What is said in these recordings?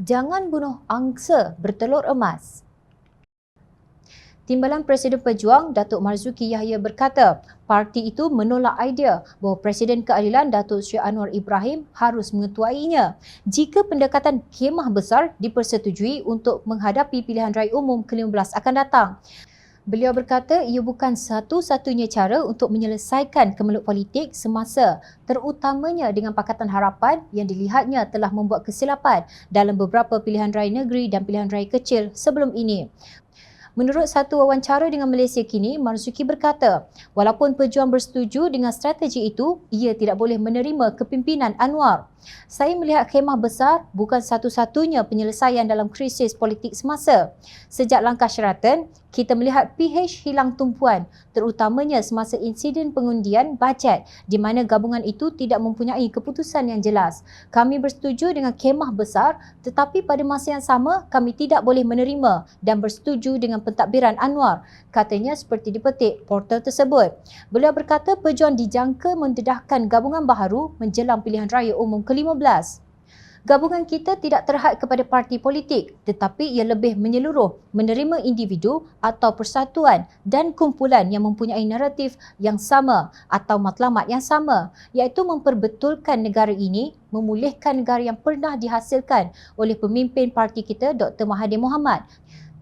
Jangan bunuh angsa bertelur emas. Timbalan Presiden Pejuang Datuk Marzuki Yahya berkata, parti itu menolak idea bahawa Presiden Keadilan Datuk Seri Anwar Ibrahim harus mengetuainya jika pendekatan kemah besar dipersetujui untuk menghadapi pilihan raya umum ke-15 akan datang. Beliau berkata ia bukan satu-satunya cara untuk menyelesaikan kemelut politik semasa, terutamanya dengan Pakatan Harapan yang dilihatnya telah membuat kesilapan dalam beberapa pilihan raya negeri dan pilihan raya kecil sebelum ini. Menurut satu wawancara dengan Malaysia Kini, Marzuki berkata, walaupun Pejuang bersetuju dengan strategi itu, ia tidak boleh menerima kepimpinan Anwar. Saya melihat khemah besar bukan satu-satunya penyelesaian dalam krisis politik semasa. Sejak langkah Sheraton, kita melihat PH hilang tumpuan, terutamanya semasa insiden pengundian bajet di mana gabungan itu tidak mempunyai keputusan yang jelas. Kami bersetuju dengan khemah besar, tetapi pada masa yang sama kami tidak boleh menerima dan bersetuju dengan pentadbiran Anwar, katanya seperti dipetik portal tersebut. Beliau berkata Pejuang dijangka mendedahkan gabungan baharu menjelang pilihan raya umum ke-15. Gabungan kita tidak terhad kepada parti politik, tetapi ia lebih menyeluruh, menerima individu atau persatuan dan kumpulan yang mempunyai naratif yang sama atau matlamat yang sama, iaitu memperbetulkan negara ini, memulihkan negara yang pernah dihasilkan oleh pemimpin parti kita Dr. Mahathir Mohamad.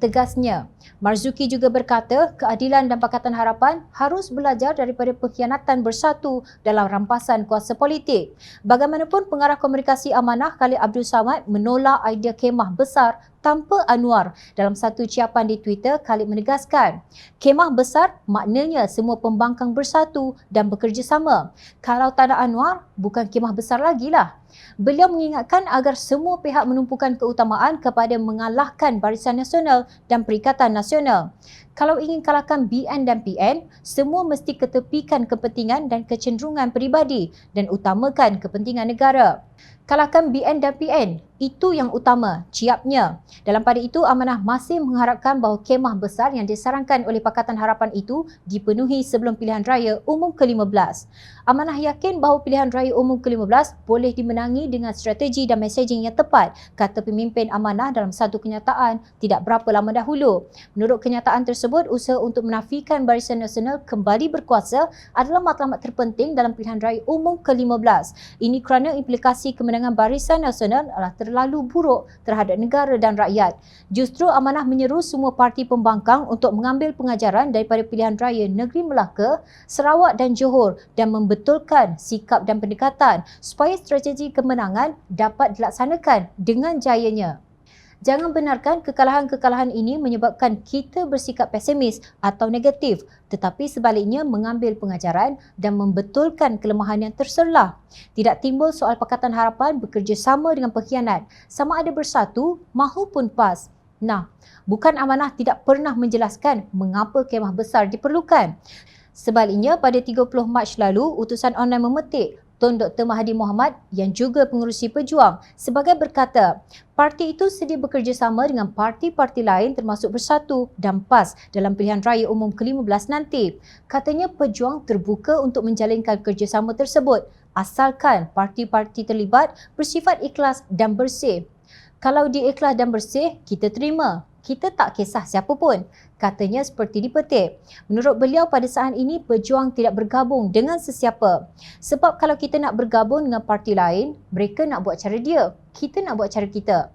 Tegasnya, Marzuki juga berkata Keadilan dan Pakatan Harapan harus belajar daripada pengkhianatan bersatu dalam rampasan kuasa politik. Bagaimanapun pengarah komunikasi Amanah Khalid Abdul Samad menolak idea kemah besar tanpa Anwar. Dalam satu ucapan di Twitter, Khalid menegaskan, kemah besar maknanya semua pembangkang bersatu dan bekerjasama. Kalau tak ada Anwar, bukan kemah besar lagi lah. Beliau mengingatkan agar semua pihak menumpukan keutamaan kepada mengalahkan Barisan Nasional dan Perikatan Nasional. Kalau ingin kalahkan BN dan PN, semua mesti ketepikan kepentingan dan kecenderungan peribadi dan utamakan kepentingan negara. Kalahkan BN dan PN, itu yang utama, ciapnya. Dalam pada itu, Amanah masih mengharapkan bahawa kemah besar yang disarankan oleh Pakatan Harapan itu dipenuhi sebelum pilihan raya umum ke-15. Amanah yakin bahawa pilihan raya umum ke-15 boleh dimenangi dengan strategi dan mesejing yang tepat, kata pemimpin Amanah dalam satu kenyataan tidak berapa lama dahulu. Menurut kenyataan tersebut, usaha untuk menafikan Barisan Nasional kembali berkuasa adalah matlamat terpenting dalam pilihan raya umum ke-15. Ini kerana implikasi kemenangan Barisan Nasional adalah terlalu buruk terhadap negara dan rakyat. Justru Amanah menyeru semua parti pembangkang untuk mengambil pengajaran daripada pilihan raya Negeri Melaka, Sarawak dan Johor dan membetulkan sikap dan pendekatan supaya strategi kemenangan dapat dilaksanakan dengan jayanya. Jangan benarkan kekalahan-kekalahan ini menyebabkan kita bersikap pesimis atau negatif, tetapi sebaliknya mengambil pengajaran dan membetulkan kelemahan yang terserlah. Tidak timbul soal Pakatan Harapan bekerjasama dengan pengkhianat, sama ada bersatu mahupun PAS. Nah, bukan Amanah tidak pernah menjelaskan mengapa kemah besar diperlukan. Sebaliknya, pada 30 Mac lalu, utusan online memetik Tun Dr. Mahathir Mohamad yang juga pengerusi Pejuang sebagai berkata, parti itu sedia bekerjasama dengan parti-parti lain termasuk Bersatu dan PAS dalam pilihan raya umum ke-15 nanti. Katanya Pejuang terbuka untuk menjalinkan kerjasama tersebut asalkan parti-parti terlibat bersifat ikhlas dan bersih. Kalau dia ikhlas dan bersih, kita terima. Kita tak kisah siapa pun, katanya seperti dipetik. Menurut beliau pada saat ini Pejuang tidak bergabung dengan sesiapa. Sebab kalau kita nak bergabung dengan parti lain, mereka nak buat cara dia, kita nak buat cara kita.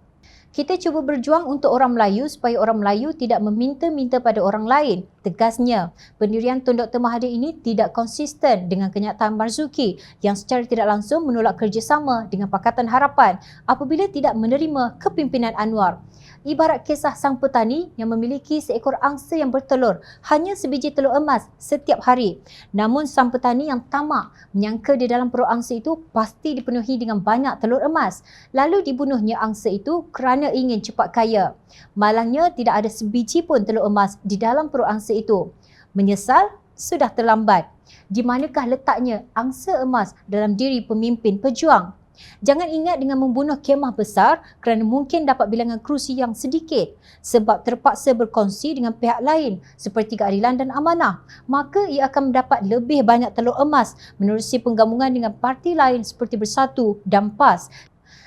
Kita cuba berjuang untuk orang Melayu supaya orang Melayu tidak meminta-minta pada orang lain, tegasnya. Pendirian Tun Dr. Mahathir ini tidak konsisten dengan kenyataan Marzuki yang secara tidak langsung menolak kerjasama dengan Pakatan Harapan apabila tidak menerima kepimpinan Anwar. Ibarat kisah sang petani yang memiliki seekor angsa yang bertelur, hanya sebiji telur emas setiap hari. Namun sang petani yang tamak menyangka di dalam perut angsa itu pasti dipenuhi dengan banyak telur emas. Lalu dibunuhnya angsa itu kerana ingin cepat kaya. Malangnya tidak ada sebiji pun telur emas di dalam perut angsa itu. Menyesal? Sudah terlambat. Di manakah letaknya angsa emas dalam diri pemimpin Pejuang? Jangan ingat dengan membunuh kemah besar kerana mungkin dapat bilangan kerusi yang sedikit sebab terpaksa berkongsi dengan pihak lain seperti Keadilan dan Amanah, maka ia akan mendapat lebih banyak telur emas menerusi penggabungan dengan parti lain seperti Bersatu dan PAS.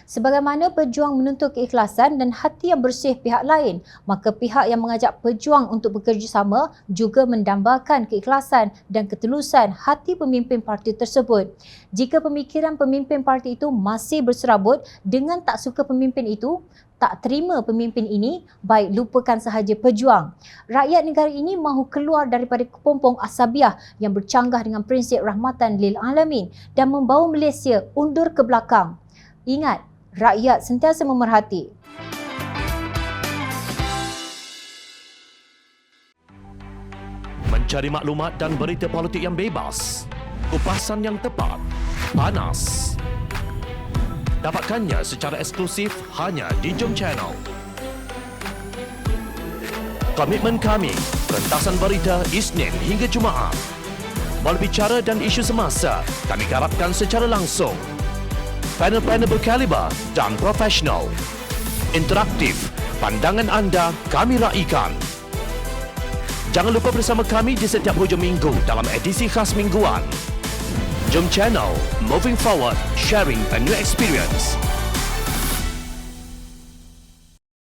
Sebagaimana pejuang menuntut keikhlasan dan hati yang bersih pihak lain, maka pihak yang mengajak pejuang untuk bekerjasama juga mendambakan keikhlasan dan ketulusan hati pemimpin parti tersebut. Jika pemikiran pemimpin parti itu masih berserabut dengan tak suka pemimpin itu, tak terima pemimpin ini, baik lupakan sahaja pejuang. Rakyat negara ini mahu keluar daripada kepompong asabiah yang bercanggah dengan prinsip rahmatan lil alamin dan membawa Malaysia undur ke belakang. Ingat, rakyat sentiasa memerhati. Mencari maklumat dan berita politik yang bebas, kupasan yang tepat, panas. Dapatkannya secara eksklusif hanya di Jom Channel. Komitmen kami, rentasan berita Isnin hingga Jumaat. Melalui cara dan isu semasa, kami garapkan secara langsung. Panel-panel berkaliber dan profesional. Interaktif, pandangan anda kami raikan. Jangan lupa bersama kami di setiap hujung minggu dalam edisi khas mingguan. Jom Channel, moving forward, sharing a new experience.